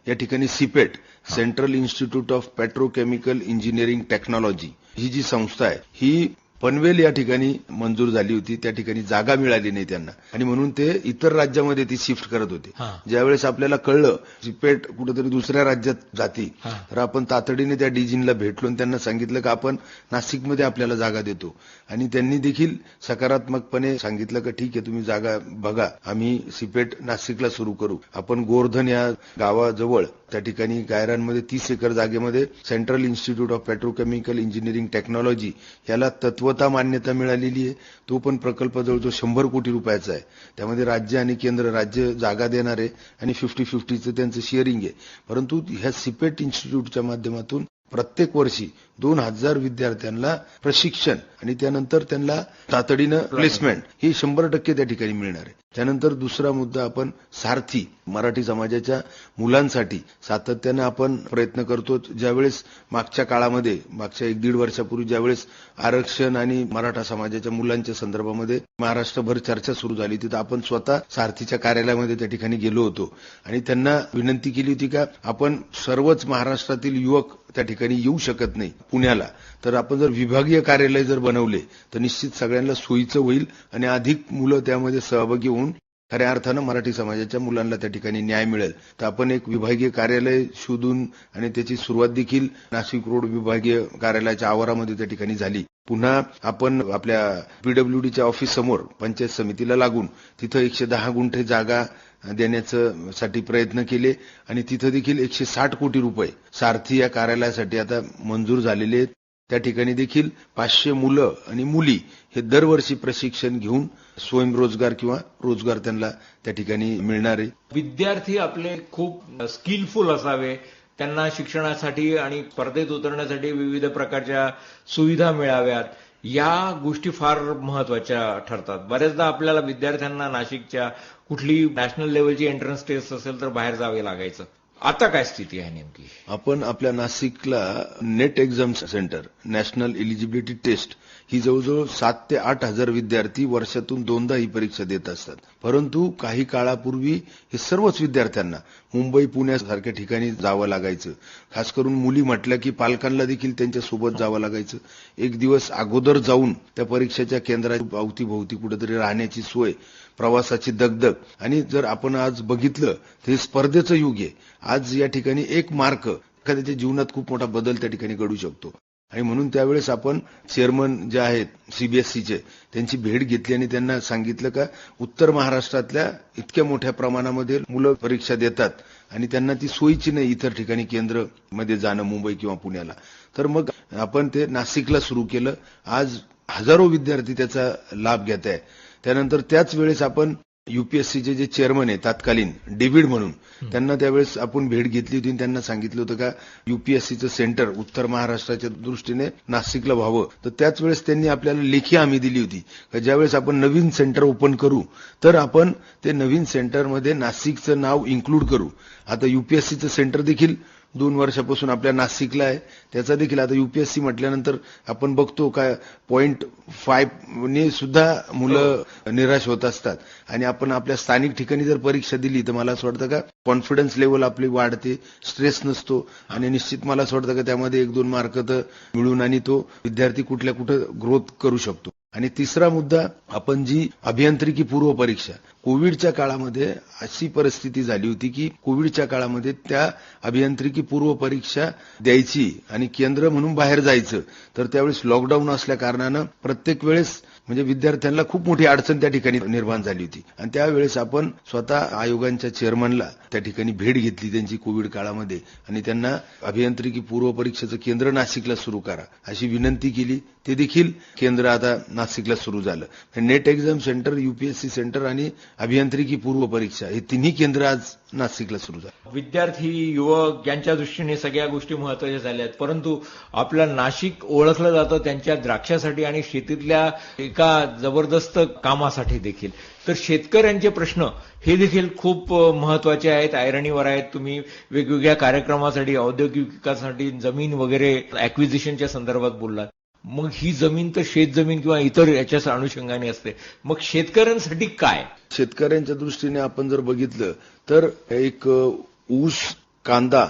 या ठिकाणी CIPET Central Institute of Petrochemical Engineering Technology ही जी संस्था आहे ही पनवेल या ठिकाणी मंजूर झाली होती, त्या ठिकाणी जागा मिळाली नाही त्यांना आणि म्हणून ते इतर राज्यामध्ये ती शिफ्ट करत होते. ज्यावेळेस आपल्याला कळलं सिपेट कुठेतरी दुसऱ्या राज्यात जाती, तर आपण तातडीने त्या डीजींना भेटलो आणि त्यांना सांगितलं की आपण नाशिकमध्ये आपल्याला जागा देतो आणि त्यांनी देखील सकारात्मकपणे सांगितलं की ठीक आहे, तुम्ही जागा बघा, आम्ही सिपेट नाशिकला सुरू करू. आपण गोवर्धन या गावाजवळ त्या ठिकाणी गायरांमध्ये 30 एकर जागेमध्ये central Institute of Petrochemical Engineering technology याला तत्वता मान्यता मिळालेली आहे. तो पण प्रकल्प जवळजवळ 100 कोटी रुपयाचा आहे. त्यामध्ये राज्य आणि केंद्र, राज्य जागा देणार आहे आणि 50-50चं त्यांचं शेअरिंग आहे. परंतु ह्या सिपेट इन्स्टिट्यूटच्या माध्यमातून प्रत्येक वर्षी 2000 विद्यार्थ्यांना प्रशिक्षण आणि त्यानंतर त्यांना तातडीनं प्लेसमेंट ही 100% त्या ठिकाणी मिळणार आहे. त्यानंतर दुसरा मुद्दा, आपण सारथी मराठी समाजाच्या मुलांसाठी सातत्यानं आपण प्रयत्न करतो. ज्यावेळेस मागच्या काळामध्ये, मागच्या 1-1.5 वर्षापूर्वी ज्यावेळेस आरक्षण आणि मराठा समाजाच्या मुलांच्या संदर्भामध्ये महाराष्ट्रभर चर्चा सुरू झाली, तिथं आपण स्वतः सारथीच्या कार्यालयामध्ये त्या ठिकाणी गेलो होतो आणि त्यांना विनंती केली होती का आपण सर्वच महाराष्ट्रातील युवक त्या ठिकाणी येऊ शकत नाही पुण्याला, तर आपण जर विभागीय कार्यालय जर बनवले तर निश्चित सगळ्यांना सोयीचं होईल आणि अधिक मुलं त्यामध्ये सहभागी होऊन खऱ्या अर्थानं मराठी समाजाच्या मुलांना त्या ठिकाणी न्याय मिळेल. तर आपण एक विभागीय कार्यालय शोधून आणि त्याची सुरुवात देखील नाशिक रोड विभागीय कार्यालयाच्या आवारामध्ये त्या ठिकाणी झाली. पुन्हा आपण आपल्या पीडब्ल्यूडीच्या ऑफिस समोर पंचायत समितीला लागून तिथं 110 गुंठे जागा देण्याचं साठी प्रयत्न केले आणि तिथं देखील 160 कोटी रुपये सारथी या कार्यालयासाठी आता मंजूर झालेले आहेत. त्या ठिकाणी देखील 500 मुलं आणि मुली हे दरवर्षी प्रशिक्षण घेऊन स्वयंरोजगार किंवा रोजगार त्यांना त्या ठिकाणी मिळणार आहे. विद्यार्थी आपले खूप स्किलफुल असावे, त्यांना शिक्षणासाठी आणि स्पर्धेत उतरण्यासाठी विविध प्रकारच्या सुविधा मिळाव्यात, या गोष्टी फार महत्वाच्या ठरतात. बऱ्याचदा आपल्याला विद्यार्थ्यांना नाशिकच्या कुठली नॅशनल लेव्हलची एंट्रन्स टेस्ट असेल तर बाहेर जावे लागायचं. आता काय स्थिती आहे नेमकी? आपण आपल्या नाशिकला NET exam centre, National Eligibility Test ही जवळजवळ 7,000 ते 8,000 विद्यार्थी वर्षातून 2दा ही परीक्षा देत असतात. परंतु काही काळापूर्वी हे सर्वच विद्यार्थ्यांना मुंबई, पुण्यासारख्या ठिकाणी जावं लागायचं. खास करून मुली म्हटल्या की पालकांना देखील त्यांच्यासोबत जावं लागायचं. एक दिवस अगोदर जाऊन त्या परीक्षेच्या केंद्राच्या अवतीभोवती कुठेतरी राहण्याची सोय, प्रवासाची दगदग आणि जर आपण आज बघितलं तर हे स्पर्धेचं युग आहे. आज या ठिकाणी एक मार्क एखाद्याच्या जीवनात खूप मोठा बदल त्या ठिकाणी घडू शकतो आणि म्हणून त्यावेळेस आपण चेअरमन जे आहेत सीबीएसईचे त्यांची भेट घेतली आणि त्यांना सांगितलं का उत्तर महाराष्ट्रातल्या इतक्या मोठ्या प्रमाणामध्ये मुलं परीक्षा देतात आणि त्यांना ती सोयीची नाही इतर ठिकाणी केंद्रमध्ये जाणं, मुंबई किंवा पुण्याला. तर मग आपण ते नाशिकला सुरू केलं. आज हजारो विद्यार्थी त्याचा लाभ घेत आहे. त्यानंतर त्याच वेळेस आपण युपीएससीचे जे चेअरमन आहे तात्कालीन डेव्हिड म्हणून, त्यांना त्यावेळेस आपण भेट घेतली होती आणि त्यांना सांगितलं होतं का युपीएससीचं सेंटर उत्तर महाराष्ट्राच्या दृष्टीने नाशिकला व्हावं. तर त्याच वेळेस त्यांनी आपल्याला लेखी हमी दिली होती की ज्यावेळेस आपण नवीन सेंटर ओपन करू तर आपण ते नवीन सेंटरमध्ये नाशिकचं नाव इन्क्लूड करू. आता युपीएससीचं सेंटर देखील 2 वर्षापासून आपल्या नाशिकला आहे. त्याचा देखील आता युपीएससी म्हटल्यानंतर आपण बघतो का 0.5 ने सुद्धा मुलं निराश होत असतात आणि आपण आपल्या स्थानिक ठिकाणी जर परीक्षा दिली तर मला असं वाटतं का कॉन्फिडन्स लेवल आपली वाढते, स्ट्रेस नसतो आणि निश्चित मला असं वाटतं का त्यामध्ये 1-2 मार्क तर मिळून आणि तो विद्यार्थी कुठल्या कुठं ग्रोथ करू शकतो. आणि तिसरा मुद्दा, आपण जी अभियांत्रिकी पूर्व परीक्षा, कोविडच्या काळामध्ये अशी परिस्थिती झाली होती की कोविडच्या काळामध्ये त्या अभियांत्रिकी पूर्व परीक्षा द्यायची आणि केंद्र म्हणून बाहेर जायचं, तर त्यावेळेस लॉकडाऊन असल्या कारणानं प्रत्येक वेळेस म्हणजे विद्यार्थ्यांना खूप मोठी अडचण त्या ठिकाणी निर्माण झाली होती आणि त्यावेळेस आपण स्वतः आयोगांच्या चेअरमनला त्या ठिकाणी भेट घेतली त्यांची कोविड काळामध्ये आणि त्यांना अभियांत्रिकी पूर्व परीक्षेचं केंद्र नाशिकला सुरू करा अशी विनंती केली. ते देखील केंद्र आता नाशिकला सुरू झालं. Net exam centre, UPSC centre आणि अभियांत्रिकी पूर्व परीक्षा हे तिन्ही केंद्र आज नाशिकला सुरू झालं. विद्यार्थी, युवक यांच्या दृष्टीने सगळ्या गोष्टी महत्वाच्या झाल्या आहेत, परंतु आपलं नाशिक ओळखलं जातं त्यांच्या द्राक्षासाठी आणि शेतीतल्या एका जबरदस्त कामासाठी देखील. तर शेतकऱ्यांचे प्रश्न हे देखील खूप महत्वाचे आहेत, ऐरणीवर आहेत. तुम्ही वेगवेगळ्या कार्यक्रमासाठी, औद्योगिक विकासासाठी जमीन वगैरे ॲक्विजिशनच्या संदर्भात बोललात. मग ही जमीन तर शेतजमीन किंवा इतर याच्याच अनुषंगाने असते. मग शेतकऱ्यांसाठी काय? शेतकऱ्यांच्या दृष्टीने आपण जर बघितलं तर एक ऊस, कांदा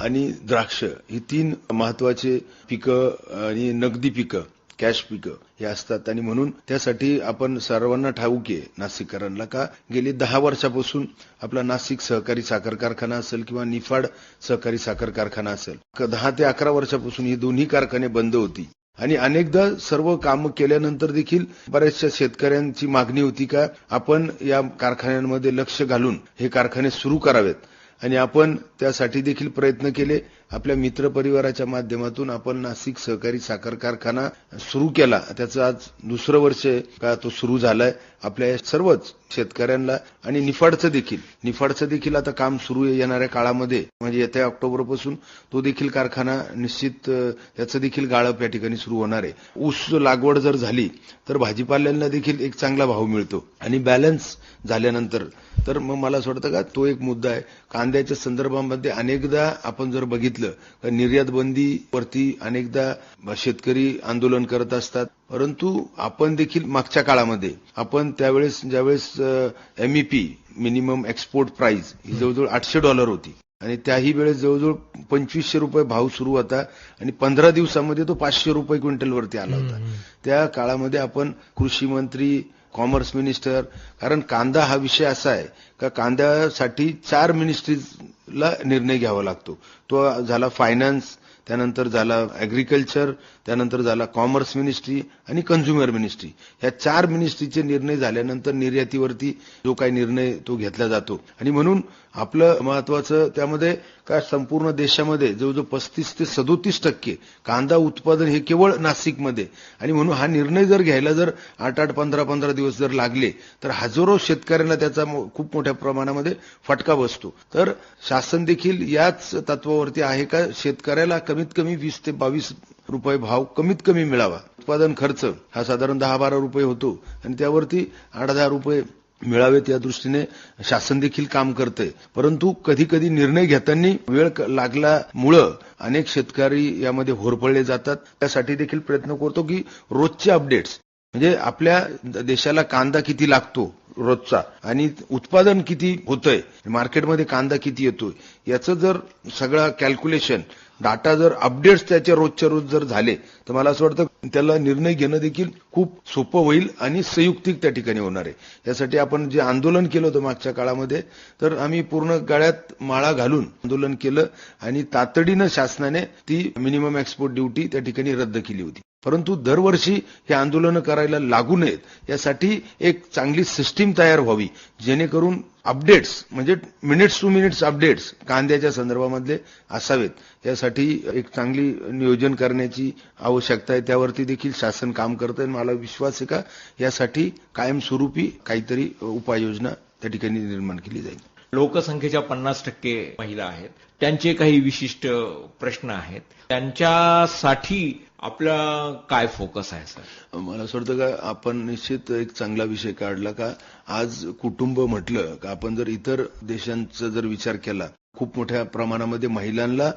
आणि द्राक्ष ही 3 महत्वाचे पिकं आणि नगदी पिकं कॅश पिकं हे असतात. आणि म्हणून त्यासाठी आपण सर्वांना ठाऊक आहे नाशिककरांना का गेली 10 वर्षापासून आपला नाशिक सहकारी साखर कारखाना असेल किंवा निफाड सहकारी साखर कारखाना असेल, 10 ते 11 वर्षापासून ही दोन्ही कारखाने बंद होती. आणि अनेकदा सर्व कामं केल्यानंतर देखील बऱ्याचशा शेतकऱ्यांची मागणी होती का आपण या कारखान्यांमध्ये लक्ष घालून हे कारखाने सुरू करावेत. आणि आपण त्यासाठी देखील प्रयत्न केले. आपल्या मित्रपरिवाराच्या माध्यमातून आपण नाशिक सहकारी साखर कारखाना सुरू केला. त्याचं आज दुसरं वर्ष का तो सुरू झालाय. आपल्या सर्वच शेतकऱ्यांना आणि निफाडचं देखील आता काम सुरू आहे येणाऱ्या काळामध्ये, म्हणजे येत्या ऑक्टोबरपासून तो देखील कारखाना निश्चित त्याचं देखील गाळप या ठिकाणी सुरू होणार आहे. ऊस लागवड जर झाली तर भाजीपाल्यांना देखील एक चांगला भाव मिळतो. आणि बॅलन्स झाल्यानंतर तर मग मला असं वाटतं का तो एक मुद्दा आहे. कांद्याच्या संदर्भामध्ये अनेकदा आपण जर बघितलं तर निर्यात बंदीवरती अनेकदा शेतकरी आंदोलन करत असतात. परंतु आपण देखील मागच्या काळामध्ये आपण ज्यावेळेस MEP मिनिमम एक्सपोर्ट प्राइस ही जवळजवळ $800 होती आणि त्याही वेळेस जवळजवळ $2500 भाव सुरू होता आणि 15 दिवसामध्ये तो $500 क्विंटलवरती आला होता. त्या काळामध्ये आपण कृषी मंत्री, कॉमर्स मिनिस्टर, कारण कांदा हा विषय असा आहे का कांद्यासाठी 4 मिनिस्ट्रीजला निर्णय घ्यावा लागतो. तो झाला फायनान्स, त्यानंतर झाला ऍग्रीकल्चर, त्यानंतर झाला कॉमर्स मिनिस्ट्री आणि कन्झ्युमर मिनिस्ट्री. या 4 मिनिस्ट्रीचे निर्णय झाल्यानंतर निर्यातीवरती जो काही निर्णय तो घेतला जातो. आणि म्हणून आपलं महत्वाचं त्यामध्ये का संपूर्ण देशामध्ये जवळजवळ 35 ते 37% कांदा उत्पादन हे केवळ नाशिकमध्ये. आणि म्हणून हा निर्णय जर घ्यायला जर 8-8, 15-15 दिवस जर लागले तर हजारो शेतकऱ्यांना त्याचा खूप मोठ्या प्रमाणामध्ये फटका बसतो. तर शासन देखील याच तत्वावरती आहे का शेतकऱ्याला कमीत कमी 20 ते 22 रुपये भाव कमीत कमी मिळावा. उत्पादन खर्च हा साधारण 10-12 रुपये होतो आणि त्यावरती 8-10 रुपये मिळावेत या दृष्टीने शासन देखील काम करते. परंतु कधी कधी निर्णय घेताना वेळ लागल्यामुळं अनेक शेतकरी यामध्ये होरपळले जातात. त्यासाठी देखील प्रयत्न करतो की रोजचे अपडेट्स, म्हणजे आपल्या देशाला कांदा किती लागतो रोजचा आणि उत्पादन किती होतंय, मार्केटमध्ये कांदा किती येतोय, याचं जर सगळा कॅल्क्युलेशन डाटा जर अपडेट्स त्याच्या रोजच्या रोज जर झाले तर मला असं वाटतं त्याला निर्णय घेणं देखील खूप सोपं होईल आणि संयुक्तिक त्या ठिकाणी होणार आहे. यासाठी आपण जे आंदोलन केलं होतं मागच्या काळामध्ये तर आम्ही पूर्ण गळ्यात माळा घालून आंदोलन केलं आणि तातडीनं शासनाने ती मिनिमम एक्सपोर्ट ड्युटी त्या ठिकाणी रद्द केली होती. परंतु दरवर्षी हे आंदोलनं करायला लागू नयेत यासाठी एक चांगली सिस्टीम तयार व्हावी, जेणेकरून अपडेट्स म्हणजे मिनिट्स टू मिनिट्स अपडेट्स कांद्याच्या संदर्भामधले असावेत. यासाठी एक चांगली नियोजन करण्याची आवश्यकता आहे. त्यावरती देखील शासन काम करतं आहे. मला विश्वास आहे का यासाठी कायमस्वरूपी काहीतरी उपाययोजना त्या ठिकाणी निर्माण केली जाईल. लोकसंख्येच्या 50% महिला आहेत, त्यांचे काही विशिष्ट प्रश्न आहेत, त्यांच्यासाठी आपला काय फोकस आहे सर? मला असं वाटतं का आपण निश्चित एक चांगला विषय काढला का आज कुटुंब म्हटलं का आपण जर इतर देशांचा जर विचार केला खूप मोठ्या प्रमाणामध्ये महिलांना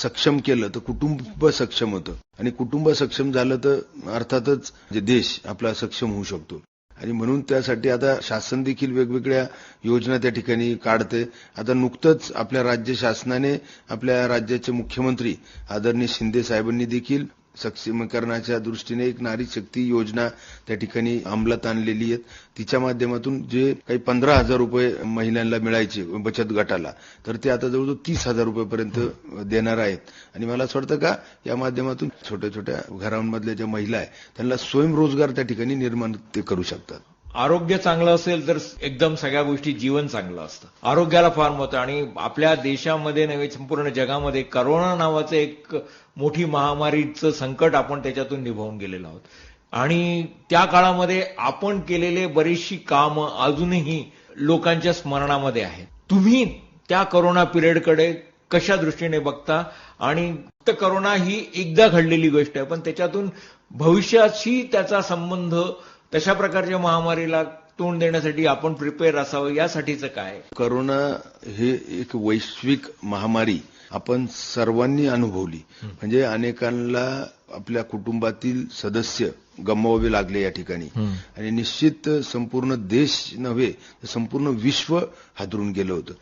सक्षम केलं तर कुटुंब सक्षम होतं आणि कुटुंब सक्षम झालं तर अर्थातच जे देश आपला सक्षम होऊ शकतो. आणि म्हणून त्यासाठी आता शासन देखील वेगवेगळ्या योजना त्या ठिकाणी काढते. आता नुकतंच आपल्या राज्य शासनाने आपल्या राज्याचे मुख्यमंत्री आदरणीय शिंदे साहेबांनी देखील सक्षमीकरणाच्या दृष्टीने एक नारी शक्ती योजना त्या ठिकाणी अंमलात आणलेली आहे. तिच्या माध्यमातून जे काही 15,000 रुपये महिलांना मिळायचे बचत गटाला तर ते आता जवळजवळ 30,000 रुपयेपर्यंत देणार आहेत. आणि मला असं वाटतं का या माध्यमातून छोट्या छोट्या घरांमधल्या ज्या महिला आहेत त्यांना स्वयंरोजगार त्या ठिकाणी निर्माण ते करू शकतात. आरोग्य चांगलं असेल तर एकदम सगळ्या गोष्टी जीवन चांगलं असतं. आरोग्याला फार महत्व आणि आपल्या देशामध्ये नव्हे संपूर्ण जगामध्ये करोना नावाचं एक मोठी महामारीचं संकट आपण त्याच्यातून निभावून गेलेलो आहोत. आणि त्या काळामध्ये आपण केलेले बरीचशी कामं अजूनही लोकांच्या स्मरणामध्ये आहेत. तुम्ही त्या करोना पिरियडकडे कशा दृष्टीने बघता? आणि करोना ही एकदा घडलेली गोष्ट आहे पण त्याच्यातून भविष्याशी त्याचा संबंध, तशा प्रकारच्या महामारीला तोंड देण्यासाठी आपण प्रिपेअर असावं यासाठीचं काय? करोना हे एक वैश्विक महामारी आपण सर्वांनी अनुभवली. म्हणजे अनेकांना आपल्या कुटुंबातील सदस्य गमवावे लागले या ठिकाणी आणि निश्चित संपूर्ण देश नव्हे तर संपूर्ण विश्व हादरून गेलं होतं.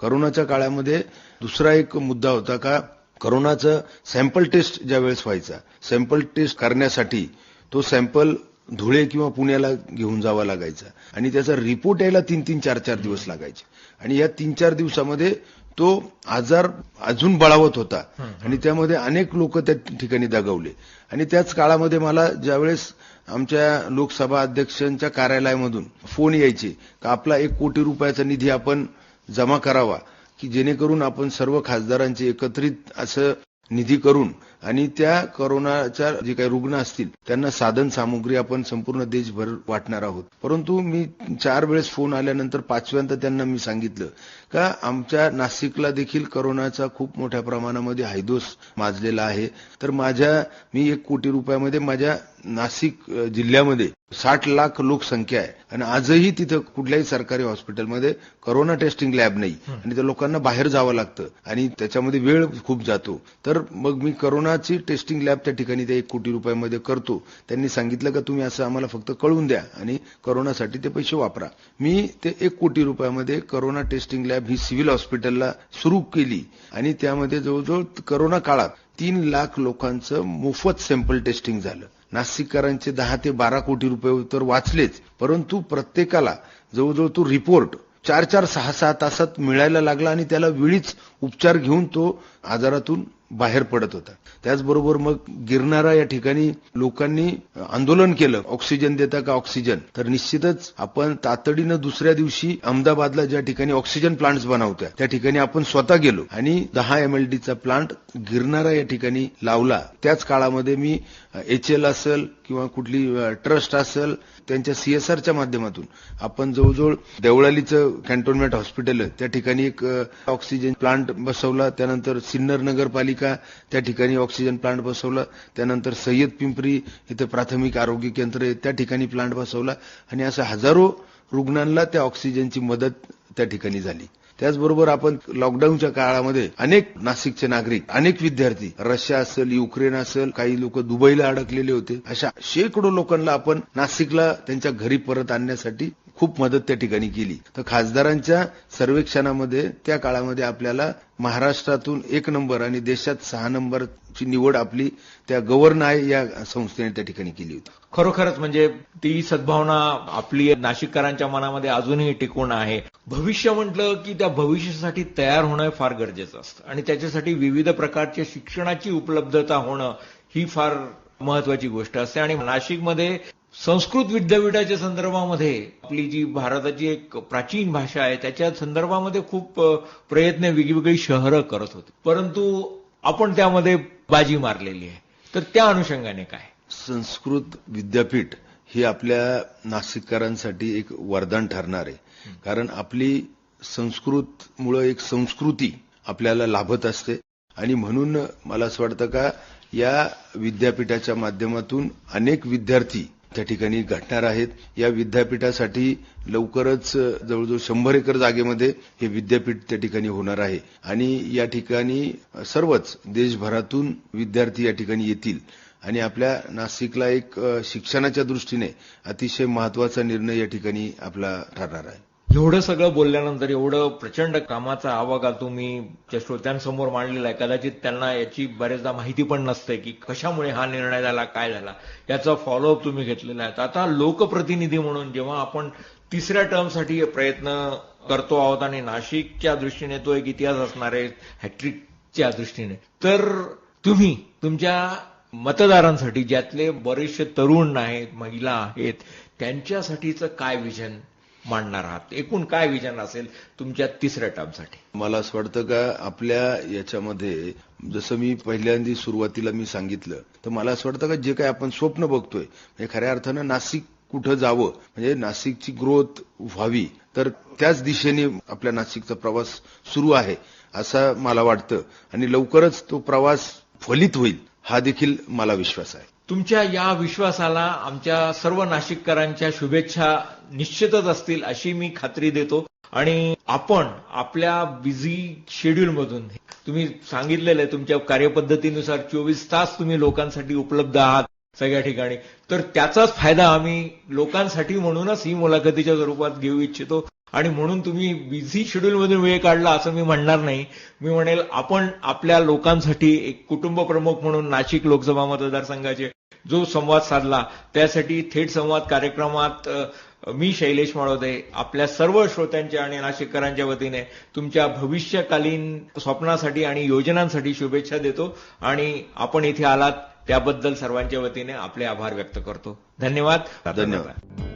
करोनाच्या काळामध्ये दुसरा एक मुद्दा होता का करोनाचं सॅम्पल टेस्ट ज्या वेळेस व्हायचा, सॅम्पल टेस्ट करण्यासाठी तो सॅम्पल धुळे किंवा पुण्याला घेऊन जावा लागायचा आणि त्याचा रिपोर्ट यायला 3-3, 4-4 दिवस लागायचे आणि या 3-4 दिवसामध्ये तो आजार अजून बळावत होता आणि त्यामध्ये अनेक लोक त्या ठिकाणी दगावले आणि त्याच काळामध्ये मला ज्यावेळेस आमच्या लोकसभा अध्यक्षांच्या कार्यालयामधून फोन यायचे की आपला 1 कोटी रुपयाचा निधी आपण जमा करावा की जेणेकरून आपण सर्व खासदारांचे एकत्रित असं निधी करून आणि त्या कोरोनाच्या जे काही रुग्ण असतील त्यांना साधन सामुग्री आपण संपूर्ण देशभर वाटणार आहोत. परंतु मी 4 वेळेस फोन आल्यानंतर 5व्यांदा त्यांना मी सांगितलं का आमच्या नाशिकला देखील कोरोनाचा खूप मोठ्या प्रमाणामध्ये हायदोस माजलेला आहे. तर मी 1 कोटी रुपयामध्ये माझ्या नाशिक जिल्ह्यामध्ये 60 लाख लोकसंख्या आहे आणि आजही तिथं कुठल्याही सरकारी हॉस्पिटलमध्ये कोरोना टेस्टिंग लॅब नाही आणि त्या लोकांना बाहेर जावं लागतं आणि त्याच्यामध्ये वेळ खूप जातो. तर मग मी कोरोनाची टेस्टिंग लॅब त्या ठिकाणी त्या 1 कोटी रुपयामध्ये करतो. त्यांनी सांगितलं का तुम्ही असं आम्हाला फक्त कळवून द्या आणि कोरोनासाठी ते पैसे वापरा. मी ते 1 कोटी रुपयामध्ये कोरोना टेस्टिंग लॅब ही सिव्हिल हॉस्पिटलला सुरू केली आणि त्यामध्ये जवळजवळ कोरोना काळात 3 लाख लोकांचं मोफत सॅम्पल टेस्टिंग झालं. नाशिककरांचे 10 ते 12 कोटी रुपये तर वाचलेच, परंतु प्रत्येकाला जवळजवळ तो रिपोर्ट 4-4, 6-6 तासात मिळायला लागला आणि त्याला वेळीच उपचार घेऊन तो आजारातून बाहेर पडत होता. त्याचबरोबर मग गिरणारा या ठिकाणी लोकांनी आंदोलन केलं, ऑक्सिजन देता का ऑक्सिजन. तर निश्चितच आपण तातडीनं दुसऱ्या दिवशी अहमदाबादला ज्या ठिकाणी ऑक्सिजन प्लांट्स बनवत्या त्या ठिकाणी आपण स्वतः गेलो आणि 10 MLDचा प्लांट गिरणारा या ठिकाणी लावला. त्याच काळामध्ये मी HL असेल किंवा कुठली ट्रस्ट असेल त्यांच्या CSRच्या माध्यमातून आपण जवळजवळ देवळालीचं कॅन्टोन्मेंट हॉस्पिटल त्या ठिकाणी एक ऑक्सिजन प्लांट बसवला. त्यानंतर सिन्नर नगरपालिका त्या ठिकाणी ऑक्सिजन प्लांट बसवला. त्यानंतर सय्यद पिंपरी इथं प्राथमिक आरोग्य केंद्र आहे त्या ठिकाणी प्लांट बसवला आणि असं हजारो रुग्णांना त्या ऑक्सिजनची मदत त्या ठिकाणी झाली. त्याचबरोबर आपण लॉकडाऊनच्या काळामध्ये अनेक नाशिकचे नागरिक, अनेक विद्यार्थी रशिया असेल, युक्रेन असेल, काही लोक दुबईला अडकलेले होते. अशा शेकडो लोकांना आपण नाशिकला त्यांच्या घरी परत आणण्यासाठी खूप मदत त्या ठिकाणी केली. तर खासदारांच्या सर्वेक्षणामध्ये त्या काळामध्ये आपल्याला महाराष्ट्रातून 1 नंबर आणि देशात 6 नंबरची निवड आपली त्या गव्हर्नाय या संस्थेने त्या ठिकाणी केली होती. खरोखरच म्हणजे ती सद्भावना आपली नाशिककरांच्या मनामध्ये अजूनही टिकून आहे. भविष्य म्हटलं की त्या भविष्यासाठी तयार होणं फार गरजेचं असतं आणि त्याच्यासाठी विविध प्रकारच्या शिक्षणाची उपलब्धता होणं ही फार महत्वाची गोष्ट असते. आणि नाशिकमध्ये संस्कृत विद्यापीठाच्या संदर्भामध्ये आपली जी भारताची एक प्राचीन भाषा आहे त्याच्या संदर्भामध्ये खूप प्रयत्न वेगवेगळी शहरं करत होती, परंतु आपण त्यामध्ये बाजी मारलेली आहे. तर त्या अनुषंगाने काय संस्कृत विद्यापीठ हे आपल्या नाशिककरांसाठी एक वरदान ठरणार आहे. कारण आपली संस्कृतमुळे एक संस्कृती आपल्याला लाभत असते आणि म्हणून मला असं वाटतं का या विद्यापीठाच्या माध्यमातून अनेक विद्यार्थी त्या ठिकाणी घडणार आहेत. या विद्यापीठासाठी लवकरच जवळजवळ 100 एकर जागेमध्ये हे विद्यापीठ त्या ठिकाणी होणार आहे आणि या ठिकाणी सर्वच देशभरातून विद्यार्थी या ठिकाणी येतील आणि आपल्या नाशिकला एक शिक्षणाच्या दृष्टीने अतिशय महत्वाचा निर्णय या ठिकाणी आपला ठरणार आहे. एवढं सगळं बोलल्यानंतर एवढं प्रचंड कामाचा आवाका तुम्ही त्या श्रोत्यांसमोर मांडलेला आहे. कदाचित त्यांना याची बरेचदा माहिती पण नसते की कशामुळे हा निर्णय झाला, काय झाला, याचा फॉलोअप तुम्ही घेतलेला आहे. आता लोकप्रतिनिधी म्हणून जेव्हा आपण 3ऱ्या टर्मसाठी प्रयत्न करतो आहोत आणि नाशिकच्या दृष्टीने तो एक इतिहास असणार आहे हॅट्रिकच्या दृष्टीने, तर तुम्ही तुमच्या मतदारांसाठी ज्यातले बरेचसे तरुण आहेत, महिला आहेत, त्यांच्यासाठीचं काय विजन मांडणार आहात? एकूण काय विजन असेल तुमच्या 3ऱ्या टर्मसाठी? मला असं वाटतं का आपल्या याच्यामध्ये जसं मी पहिल्यांदा सुरुवातीला मी सांगितलं तर मला असं वाटतं का जे काय आपण स्वप्न बघतोय म्हणजे खऱ्या अर्थानं नाशिक कुठं जावं म्हणजे नाशिकची ग्रोथ व्हावी तर त्याच दिशेने आपल्या नाशिकचा प्रवास सुरू आहे असं मला वाटतं आणि लवकरच तो प्रवास फलित होईल हा देखील मला विश्वास आहे. तुमच्या या विश्वासाला आमच्या सर्व नाशिककरांच्या शुभेच्छा निश्चितच असतील अशी मी खात्री देतो. आणि आपण आपल्या बिझी शेड्यूलमधून तुम्ही सांगितलेलं आहे तुमच्या कार्यपद्धतीनुसार 24 तास तुम्ही लोकांसाठी उपलब्ध आहात सगळ्या ठिकाणी, तर त्याचाच फायदा आम्ही लोकांसाठी म्हणूनच ही मुलाखतीच्या स्वरूपात घेऊ इच्छितो. आणि म्हणून तुम्ही बिझी शेड्यूलमधून वेळ काढला असं मी म्हणणार नाही. मी म्हणेल आपण आपल्या लोकांसाठी एक कुटुंब प्रमुख म्हणून नाशिक लोकसभा मतदारसंघाचे जो संवाद साधला त्यासाठी थेट संवाद कार्यक्रमात मी शैलेश माळोदे आपल्या सर्व श्रोत्यांच्या आणि नाशिककरांच्या वतीने तुमच्या भविष्यकालीन स्वप्नासाठी आणि योजनांसाठी शुभेच्छा देतो आणि आपण इथे आलात त्याबद्दल सर्वांच्या वतीने आपले आभार व्यक्त करतो. धन्यवाद. धन्यवाद.